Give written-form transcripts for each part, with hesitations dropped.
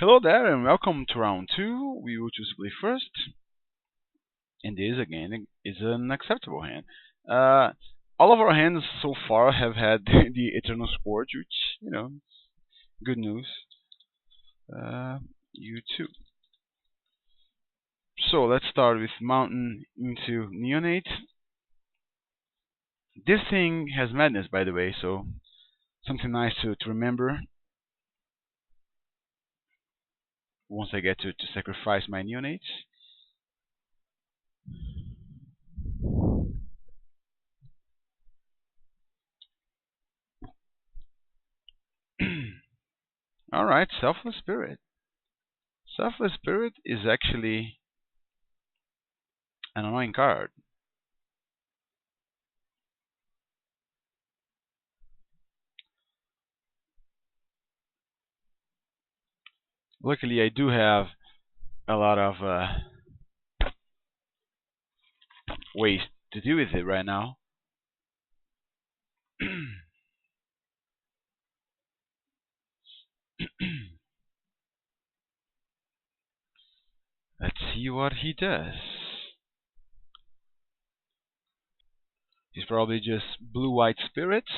Hello there, and welcome to round two. We will choose to play first, and this again is an acceptable hand. Uh, all of our hands so far have had the Eternal Scourge, which good news. You too. So let's start with Mountain into Neonate. This thing has madness, by the way, so something nice to remember once I get to sacrifice my Neonates. Alright, Selfless Spirit. Selfless Spirit is actually an annoying card. Luckily, I do have a lot of ways to deal with it right now. Let's see what he does. He's probably just blue-white spirits.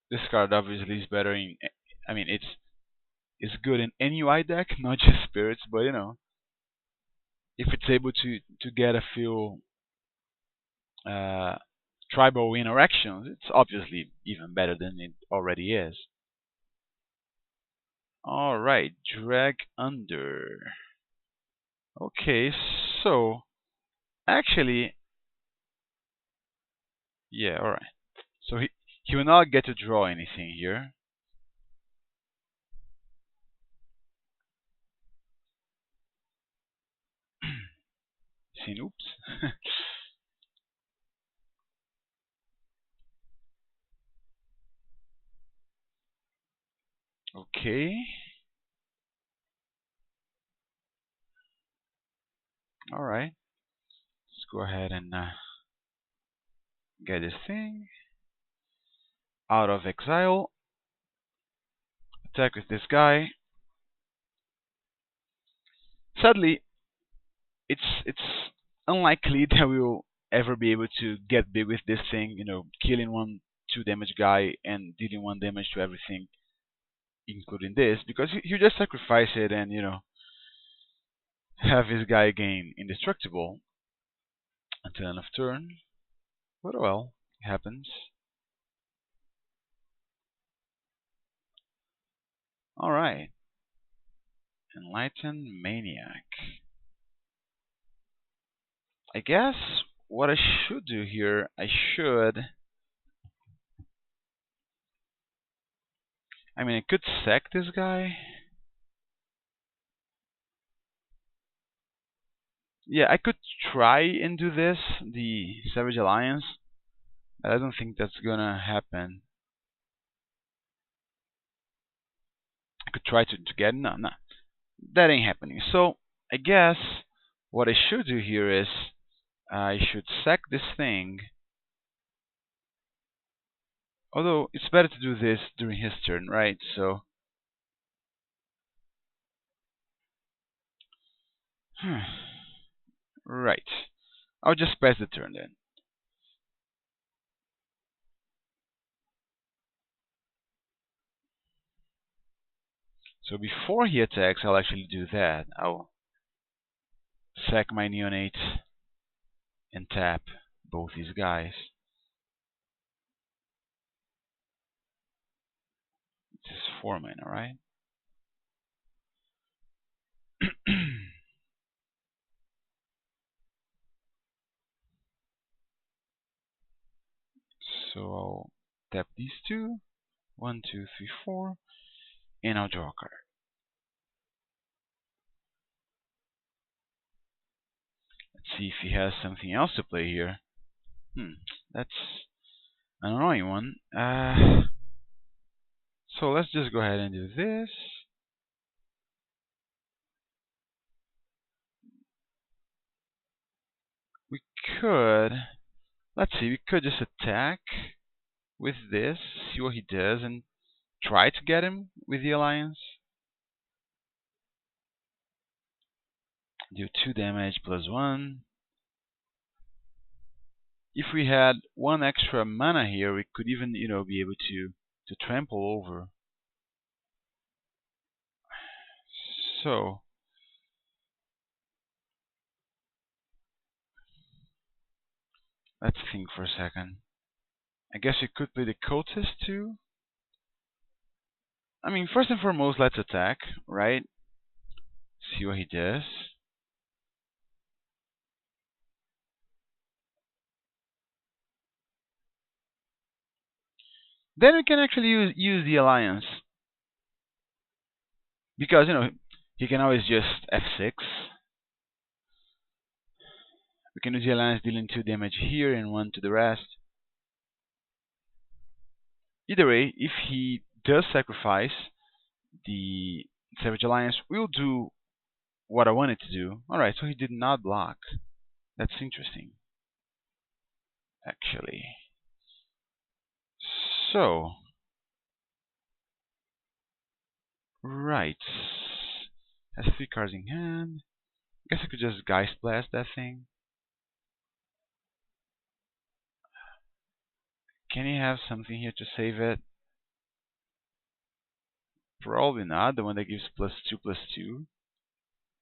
This card obviously is better in. I mean, it's good in any white deck, not just spirits. But if it's able to get a few uh, tribal interactions, it's obviously even better than it already is. All right, drag under. Okay, so actually, yeah, all right. So he will not get to draw anything here. Seen, oops. Okay. All right. Let's go ahead and get this thing out of exile. Attack with this guy. Sadly, it's unlikely that we'll ever be able to get big with this thing. Killing one 2 damage guy and dealing 1 damage to everything, including this, because you just sacrifice it and have this guy gain indestructible until end of turn. But well, it happens. Alright. Enlightened Maniac. I guess what I should do here, I could sack this guy. Yeah, I could try and do this, the Savage Alliance, but I don't think that's gonna happen. I could try to get no, that ain't happening. So I guess what I should do here is I should sack this thing. Although it's better to do this during his turn, right? So right. I'll just pass the turn then. So before he attacks, I'll actually do that. I'll sack my Neonate and tap both these guys. This is 4 mana, right? So I'll tap these two. 1, 2, 3, 4. And I'll draw a card. Let's see if he has something else to play here. That's an annoying one. So let's just go ahead and do this. We could, let's see, we could just attack with this, see what he does, and try to get him with the alliance. Do 2 damage plus 1. If we had 1 extra mana here, we could even, be able to trample over. So let's think for a second. I guess we could play the cultist too. I mean, first and foremost, let's attack, right? See what he does. Then we can actually use the alliance. Because, he can always just F6. We can use the alliance dealing 2 damage here and 1 to the rest. Either way, if he does sacrifice, the Savage Alliance will do what I wanted to do. Alright, so he did not block. That's interesting, actually. So, right. Has 3 cards in hand. I guess I could just Geist Blast that thing. Can he have something here to save it? Probably not. The one that gives +2/+2.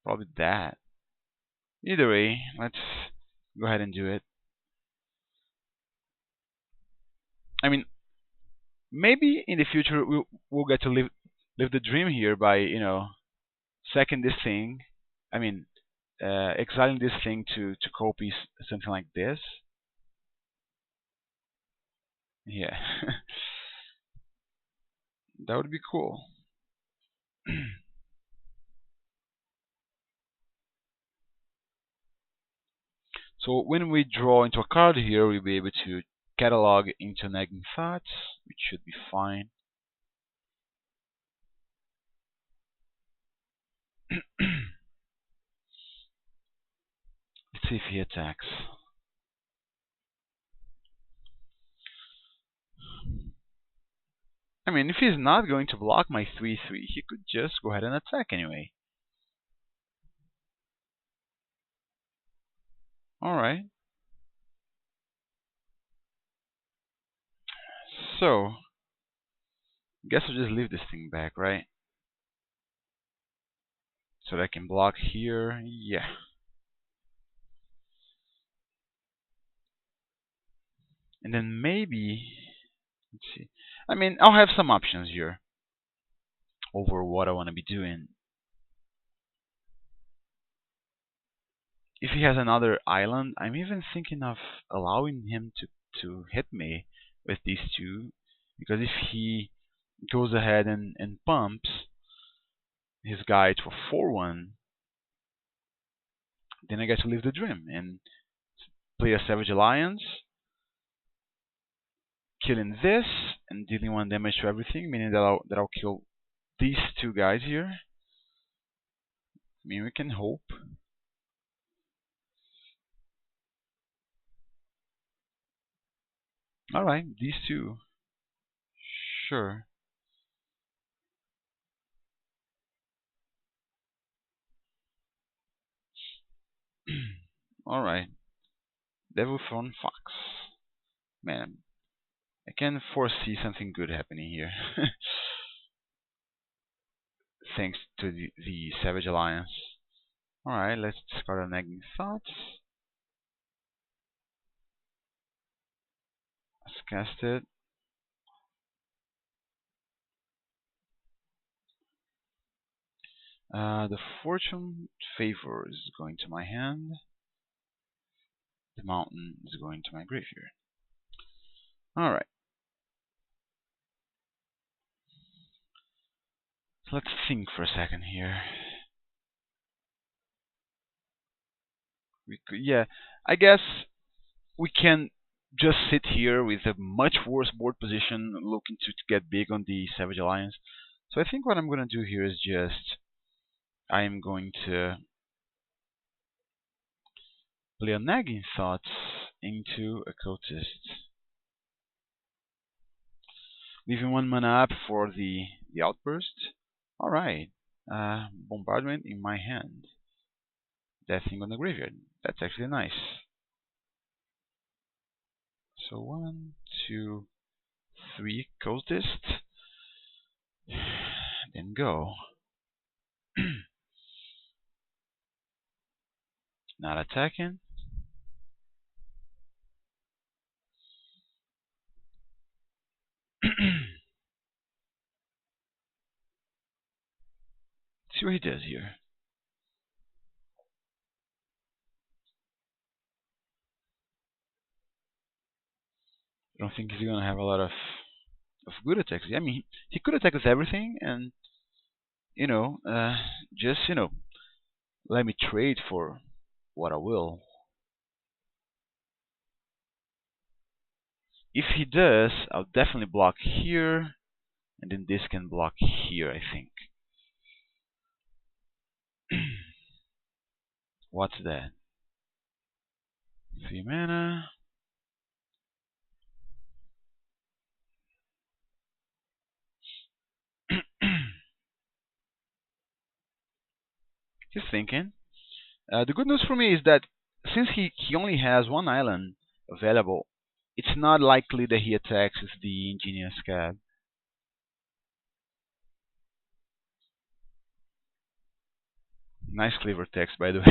Probably that. Either way, let's go ahead and do it. I mean, maybe in the future we'll get to live the dream here by sacking this thing. I mean, exiling this thing to copy something like this. Yeah, that would be cool. So when we draw into a card here, we'll be able to catalog into nagging thoughts, which should be fine. Let's see if he attacks. I mean, if he's not going to block my 3/3, he could just go ahead and attack anyway. Alright. So, guess I'll just leave this thing back, right? So that I can block here. Yeah. And then maybe, let's see. I mean, I'll have some options here over what I want to be doing. If he has another island, I'm even thinking of allowing him to hit me with these 2. Because if he goes ahead and pumps his guy to a 4/1, then I get to live the dream and play a Savage Alliance, killing this and dealing 1 damage to everything, meaning that I'll kill these 2 guys here. I mean, we can hope. Alright, these 2. Sure. Alright. Devilthorn Fox. Man, I can foresee something good happening here. Thanks to the Savage Alliance. Alright, let's discard our nagging thoughts. Let's cast it. The Fortune Favor is going to my hand. The Mountain is going to my graveyard. Alright. So let's think for a second here. Yeah, I guess we can just sit here with a much worse board position, looking to get big on the Savage Alliance. So I think what I'm going to do here is just I am going to play a Nagging Thoughts into a Cultist. Leaving 1 mana up for the outburst. Alright. Bombardment in my hand. That thing on the graveyard. That's actually nice. So 1, 2, 3 Coldest. Then go. Not attacking. See what he does here. I don't think he's gonna have a lot of good attacks. I mean, he could attack with everything, and you know, just let me trade for what I will. If he does, I'll definitely block here, and then this can block here, I think. What's that? 3 mana. He's thinking. The good news for me is that since he only has 1 island available, it's not likely that he attacks with the Engineer Scab. Nice clever text, by the way.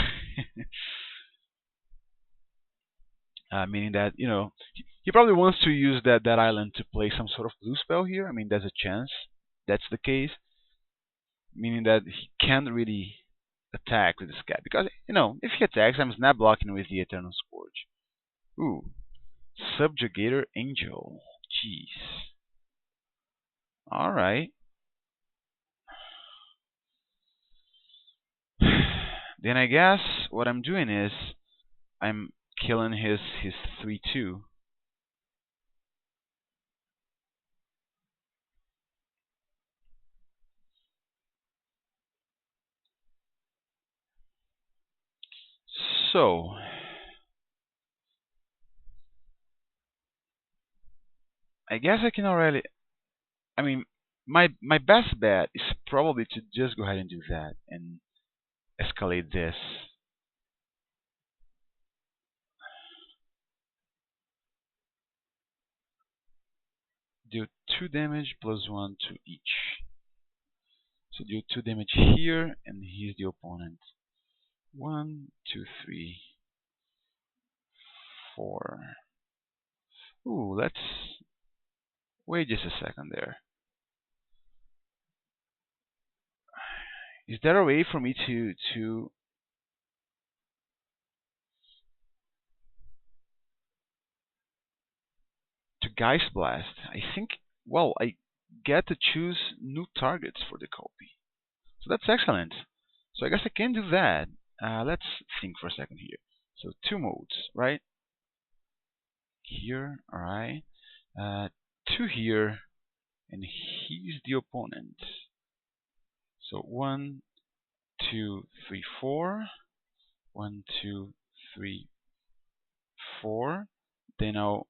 Meaning that he probably wants to use that island to play some sort of blue spell here. I mean, there's a chance that's the case, meaning that he can't really attack with the Scab because if he attacks, I'm snap blocking with the Eternal Scourge. Ooh, Subjugator Angel. Jeez. All right. Then I guess what I'm doing is I'm killing his 3/2. So I guess I can already. I mean, my best bet is probably to just go ahead and do that and escalate this. Do 2 damage plus 1 to each. So do 2 damage here, and he's the opponent. 1, 2, 3, 4. Ooh, let's wait just a second there. Is there a way for me to Geist Blast? I think. Well, I get to choose new targets for the copy. So that's excellent. So I guess I can do that. Let's think for a second here. So 2 modes, right? Here, alright. 2 here, and he's the opponent. So 1, 2, 3, 4. 1, 2, 3, 4. Then I'll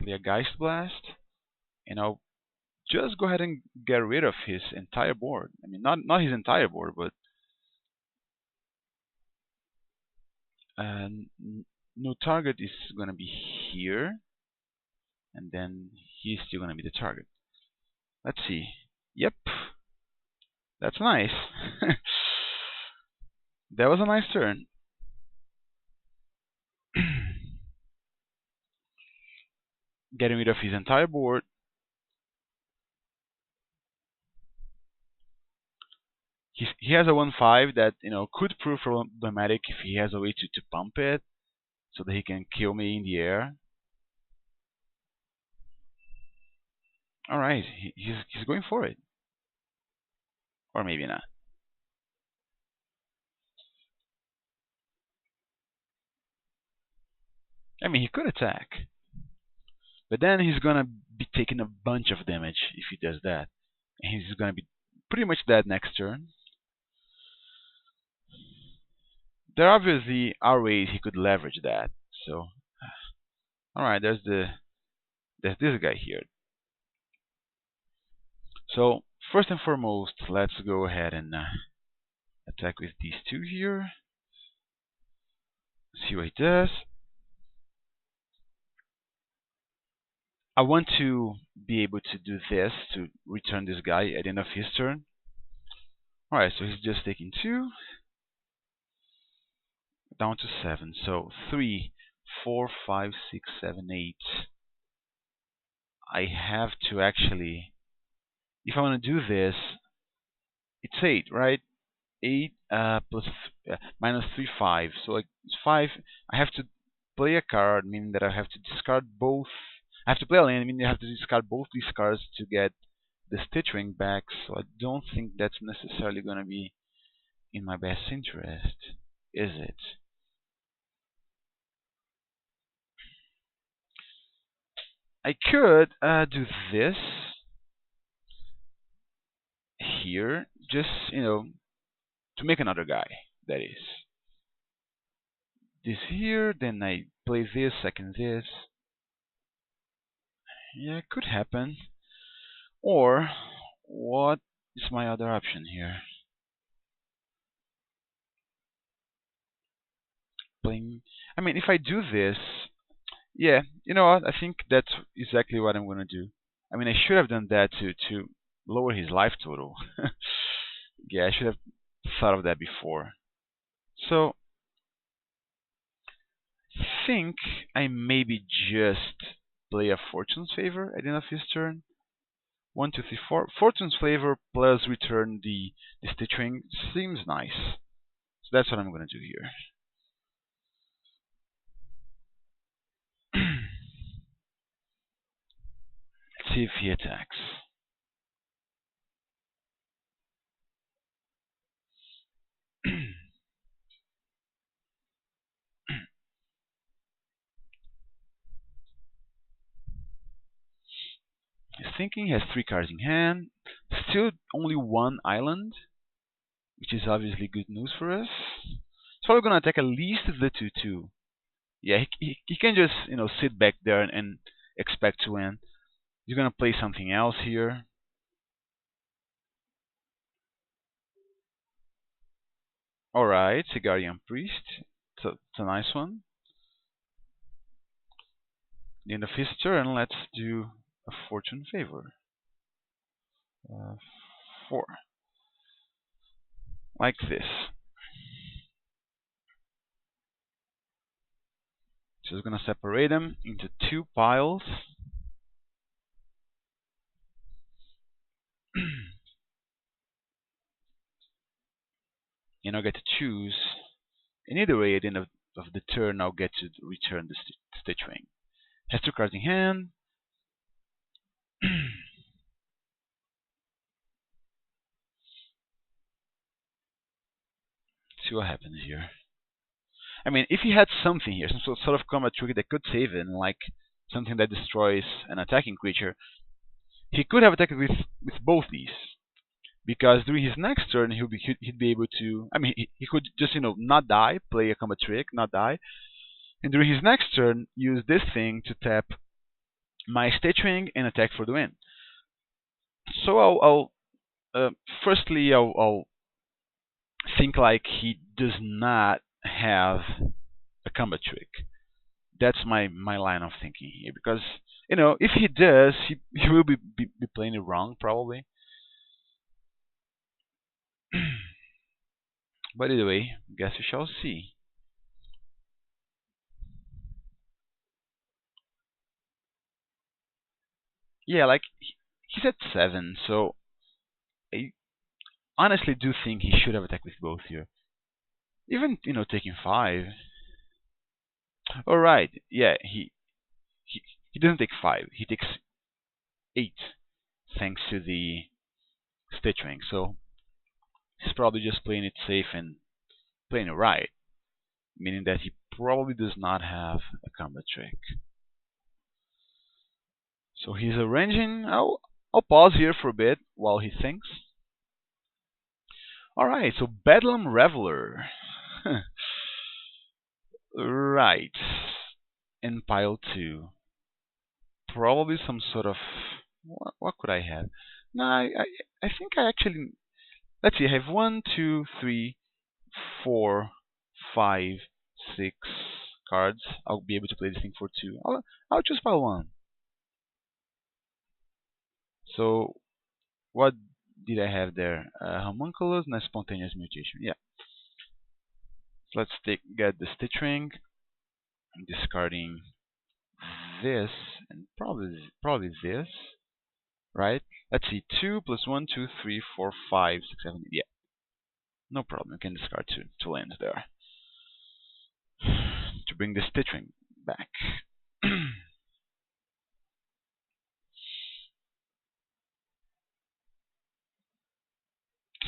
play a Geist Blast, and I'll just go ahead and get rid of his entire board. I mean, not his entire board, but no target is gonna be here, and then he's still gonna be the target. Let's see. Yep, that's nice. That was a nice turn. Getting rid of his entire board. He has a 1/5 that could prove problematic if he has a way to pump it, so that he can kill me in the air. All right, he's going for it, or maybe not. I mean, he could attack, but then he's gonna be taking a bunch of damage if he does that, and he's gonna be pretty much dead next turn. There obviously are ways he could leverage that. So, all right, there's the There's this guy here. So first and foremost, let's go ahead and attack with these two here. See what he does. I want to be able to do this to return this guy at the end of his turn. Alright, so he's just taking 2. Down to 7. So 3, 4, 5, 6, 7, 8. I have to actually, if I want to do this, it's 8, right? 8 plus minus 3, 5. So like it's 5. I have to play a card, meaning that I have to discard both. I have to play a land, meaning I have to discard both these cards to get the Stitch Ring back. So I don't think that's necessarily going to be in my best interest, is it? I could do this here, just, to make another guy, that is. This here, then I play this, second this. Yeah, it could happen. Or, what is my other option here? Playing. I mean, if I do this, yeah, you know what? I think that's exactly what I'm gonna do. I mean, I should have done that to lower his life total. Yeah, I should have thought of that before. So, I think I maybe just play a Fortune's Favor at the end of his turn. 1, 2, 3, 4. Fortune's Favor plus return the Stitch Ring seems nice. So that's what I'm gonna do here. Let's see if he attacks. He's thinking, he has 3 cards in hand. Still only 1 island, which is obviously good news for us. So we're gonna attack at least the 2/2. Yeah, he can just sit back there and expect to win. He's gonna play something else here. Alright, Guardian Priest. It's a nice one. The end of his turn, let's do a Fortune Favor. 4. Like this. Just gonna separate them into 2 piles. And I'll get to choose. And either way, at the end of the turn, I'll get to return the Stitch Ring. Has 2 cards in hand. See what happens here. I mean, if he had something here, some sort of combat trick that could save him, like something that destroys an attacking creature, he could have attacked with both these. Because during his next turn, he'd be able to. I mean, he could just not die, play a combat trick, not die, and during his next turn, use this thing to tap my Stitch Ring and attack for the win. So I'll firstly I'll think like he does not have a combat trick. That's my line of thinking here, because if he does, he will be playing it wrong probably. But either way, guess we shall see. Yeah, like he's at 7, so I honestly do think he should have attacked with both here. Even taking 5. All right, yeah, he doesn't take 5. He takes 8, thanks to the Stitch Ring. So he's probably just playing it safe and playing it right, meaning that he probably does not have a combat trick. So he's arranging. I'll pause here for a bit while he thinks. Alright, so Bedlam Reveler. Right. And pile 2. probably some sort of what could I have? No, I think I actually let's see. I have one, two, three, four, five, six cards. I'll be able to play this thing for two. I'll just pile one. So what did I have there? Homunculus and a spontaneous mutation. Yeah. So let's get the stitch ring. I'm discarding this and probably this, right? Let's see. 2 plus 1, 2, 3, 4, 5, 6, 7. Yeah. No problem. You can discard two lands there to bring the stitch ring back.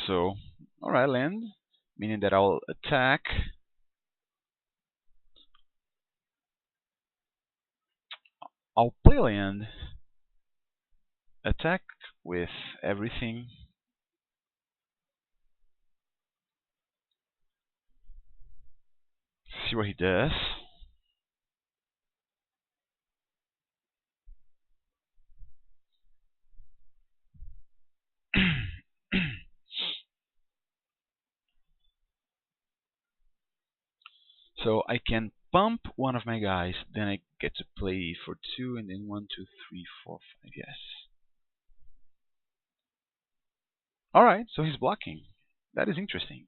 So, alright, land, meaning that I'll attack. I'll play land, attack with everything. See what he does. So I can pump one of my guys, then I get to play for two, and then 1, 2, 3, 4, 5. Yes. Alright, so he's blocking. That is interesting.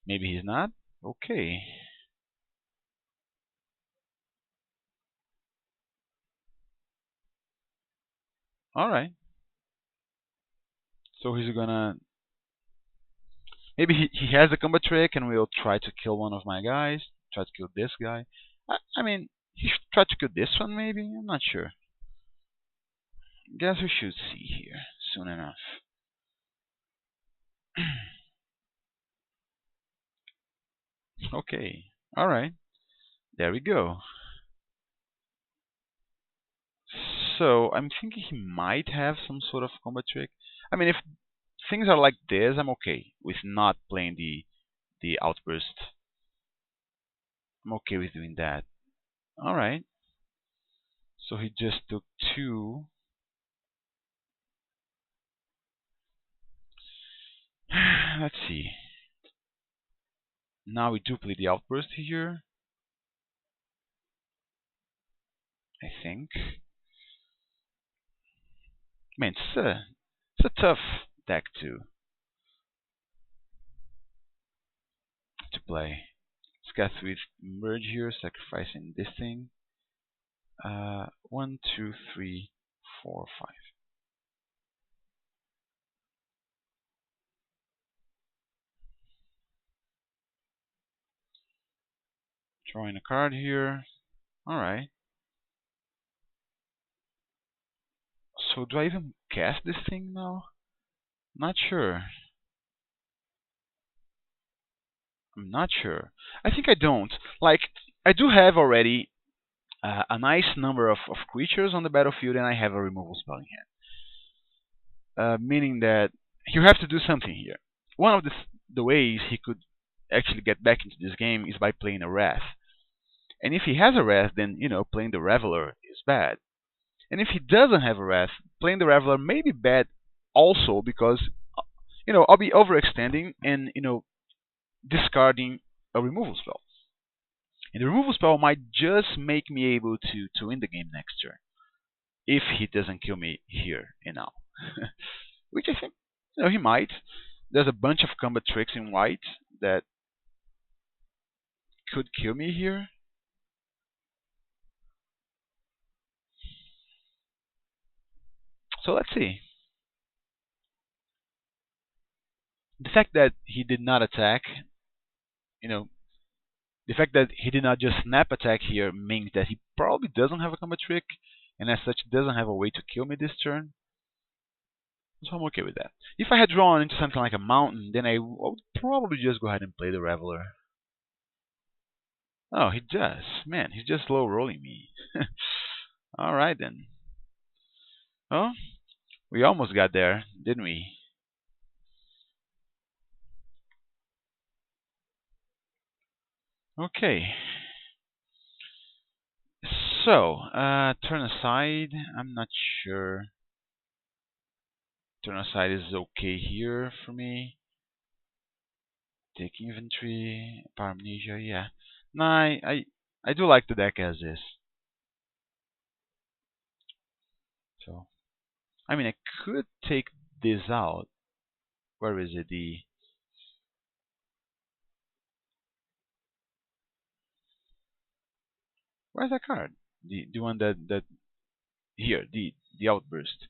Maybe he's not? Okay. Alright. So he's gonna. Maybe he has a combat trick and will try to kill one of my guys. Try to kill this guy. I mean, he should try to kill this one maybe? I'm not sure. Guess we should see here soon enough. Okay. Alright. There we go. So, I'm thinking he might have some sort of combat trick. I mean, if things are like this, I'm okay with not playing the outburst. I'm okay with doing that. Alright. So he just took two. Let's see. Now we do play the outburst here. I think. Man, it's a tough deck to play. Let's go with merge here, sacrificing this thing. 1, 2, 3, 4, 5. Drawing a card here. Alright. So do I even cast this thing now? Not sure. I'm not sure. I think I don't. Like, I do have already a nice number of creatures on the battlefield, and I have a removal spell in hand. Meaning that you have to do something here. One of the ways he could actually get back into this game is by playing a Wrath. And if he has a Wrath, then, playing the Reveler is bad. And if he doesn't have a Wrath, playing the Reveler may be bad also because, I'll be overextending and, discarding a removal spell. And the removal spell might just make me able to win the game next turn. If he doesn't kill me here and now. Which I think, he might. There's a bunch of combat tricks in white that could kill me here. So let's see. The fact that he did not attack, the fact that he did not just snap attack here means that he probably doesn't have a combat trick, and as such doesn't have a way to kill me this turn. So I'm okay with that. If I had drawn into something like a mountain, then I would probably just go ahead and play the Reveler. Oh, he does. Man, he's just low rolling me. Alright then. Oh, we almost got there, didn't we? Okay. So, turn aside. I'm not sure. Turn aside is okay here for me. Take inventory, Paramnesia, yeah. No, I do like the deck as is. So, I mean, I could take this out. Where is it? Where's that card? The one that here, the outburst.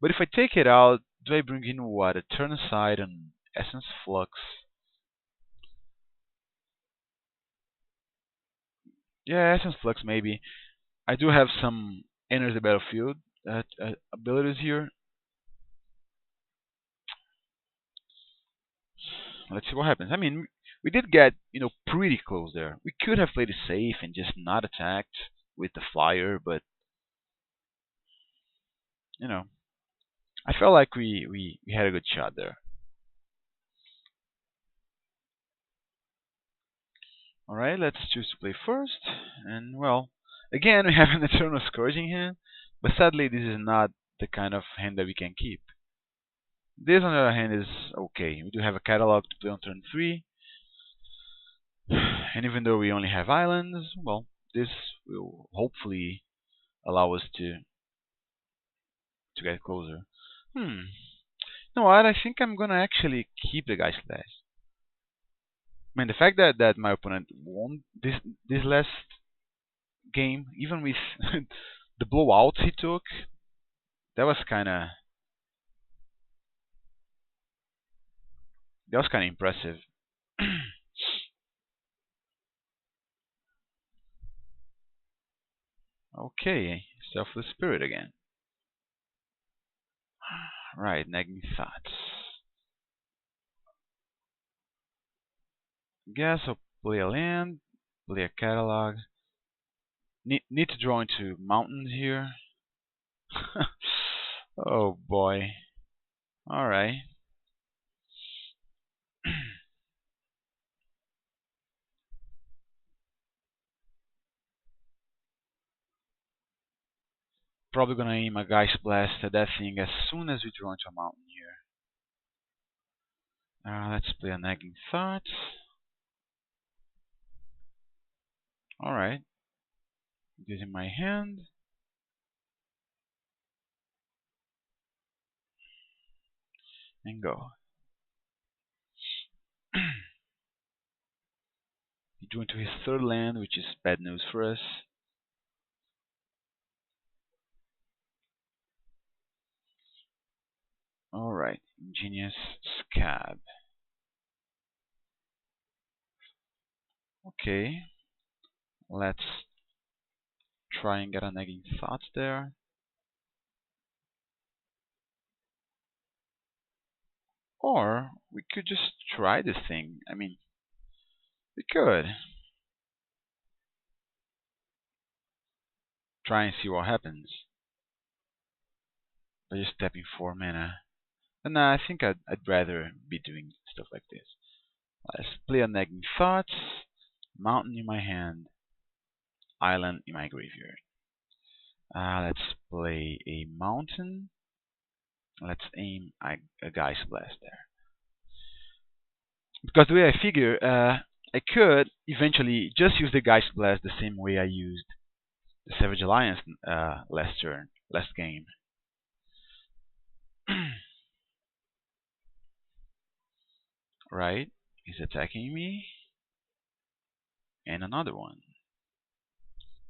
But if I take it out, do I bring in what? A turn aside and essence flux. Yeah, essence flux maybe. I do have some enter the battlefield abilities here. Let's see what happens. I mean, we did get pretty close there. We could have played it safe and just not attacked with the flyer, but you know, I felt like we had a good shot there. All right, let's choose to play first, and well, again we have an eternal scourging hand, but sadly this is not the kind of hand that we can keep. This, on the other hand, is okay. We do have a catalog to play on turn 3, and even though we only have islands, well, this will hopefully allow us to get closer. Hmm. You know what? I think I'm gonna actually keep the Geist Blast. I mean, the fact that my opponent won this last game, even with the blowouts he took, that was kind of impressive. Okay, Selfless Spirit again. Right, nagging thoughts. Guess I'll play a land, play a catalog. Need to draw into mountains here. Oh boy. Alright. Probably gonna aim a Geist Blast at that thing as soon as we draw into a mountain here. Let's play a Nagging Thought. Alright. This in my hand. And go. He drew into his third land, which is bad news for us. Alright. Ingenious Scab. Okay. Let's try and get a Nagging Thought there. Or we could just try this thing. I mean, we could try and see what happens by just tapping 4 mana. And I think I'd rather be doing stuff like this. Let's play a Nagging Thought, Mountain in my hand, Island in my graveyard. Let's play a Mountain. Let's aim a Geist Blast there. Because the way I figure, I could eventually just use the Geist Blast the same way I used the Savage Alliance last game. Right? He's attacking me. And another one.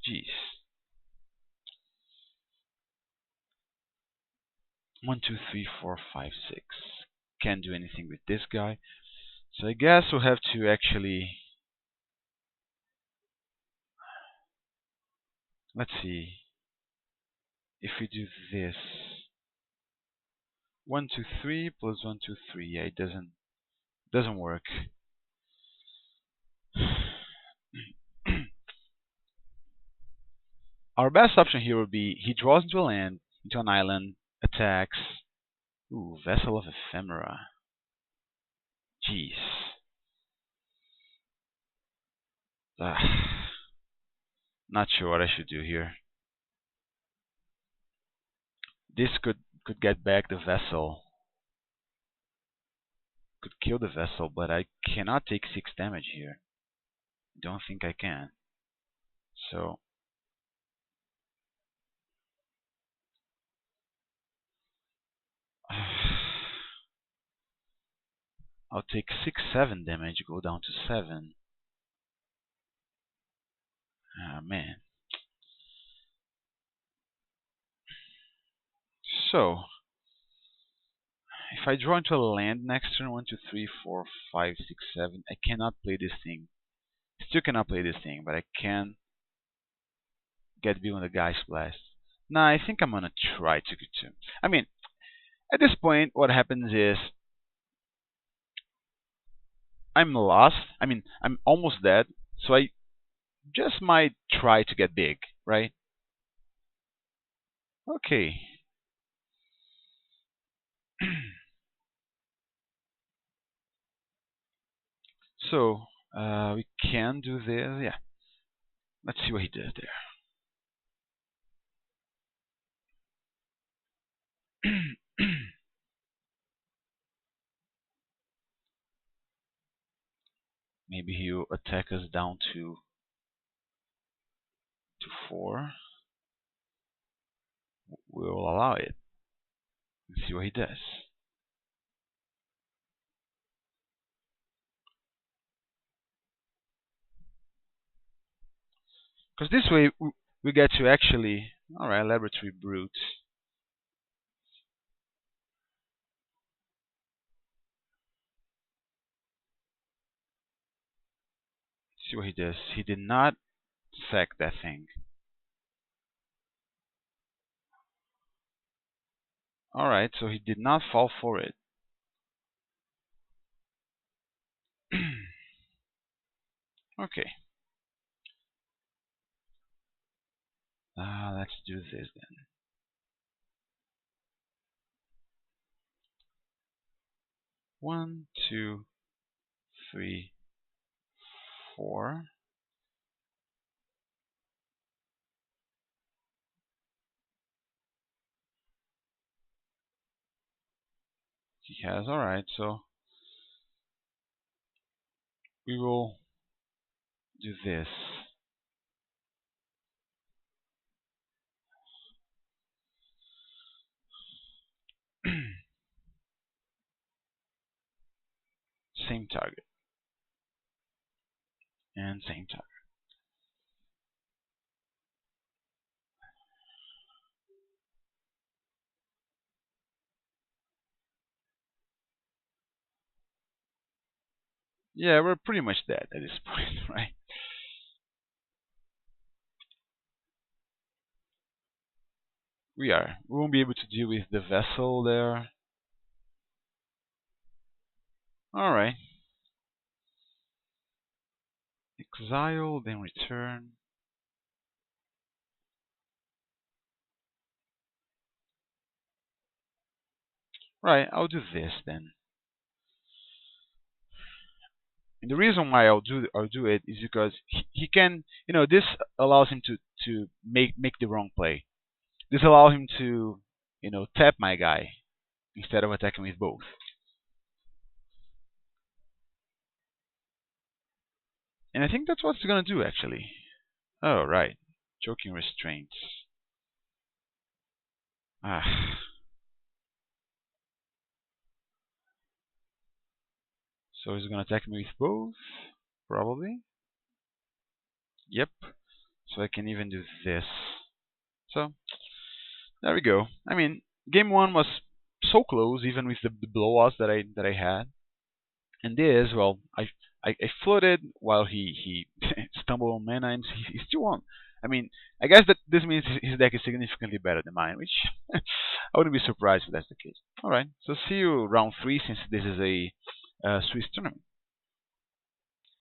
Jeez. 1, 2, 3, 4, 5, 6. Can't do anything with this guy. So I guess we'll have to actually... Let's see. If we do this... 1, 2, 3 plus 1, 2, 3. Yeah, it doesn't work. Our best option here would be he draws into a land, into an island, attacks. Ooh, Vessel of Ephemera. Jeez. Not sure what I should do here. This could get back the vessel. Could kill the vessel, but I cannot take 6 damage here. Don't think I can. So I'll take 6, 7 damage, go down to 7. Ah, man. So, if I draw into a land next turn, 1, 2, 3, 4, 5, 6, 7, I cannot play this thing. Still cannot play this thing, but I can get beyond the Geist Blast. Nah, I think I'm gonna try to. I mean, at this point, what happens is I'm lost. I mean, I'm almost dead, so I just might try to get big, right? Okay. So, we can do this. Yeah. Let's see what he does there. Maybe he'll attack us down to 4. We'll allow it and see what he does. Because this way we get to actually... Alright, Laboratory Brute. See what he does. He did not sack that thing. Alright, so he did not fall for it. Okay. Let's do this then. 1, 2, 3, 4. He has, alright, so we will do this. Same target. And same target. Yeah, we're pretty much dead at this point, right? We are. We won't be able to deal with the vessel there. Alright. Exile, then return. Right, I'll do this then. And the reason why I'll do it is because he can, this allows him to make the wrong play. This allows him to, tap my guy instead of attacking with both. And I think that's what it's gonna do actually. Oh right, choking restraints. Ah. So he's gonna attack me with both, probably. Yep. So I can even do this. So there we go. I mean, game 1 was so close, even with the blowouts that I had. And this, well, I floated while he stumbled on mana, and he still won. I mean, I guess that this means his deck is significantly better than mine, which I wouldn't be surprised if that's the case. Alright, so see you round 3, since this is a Swiss tournament.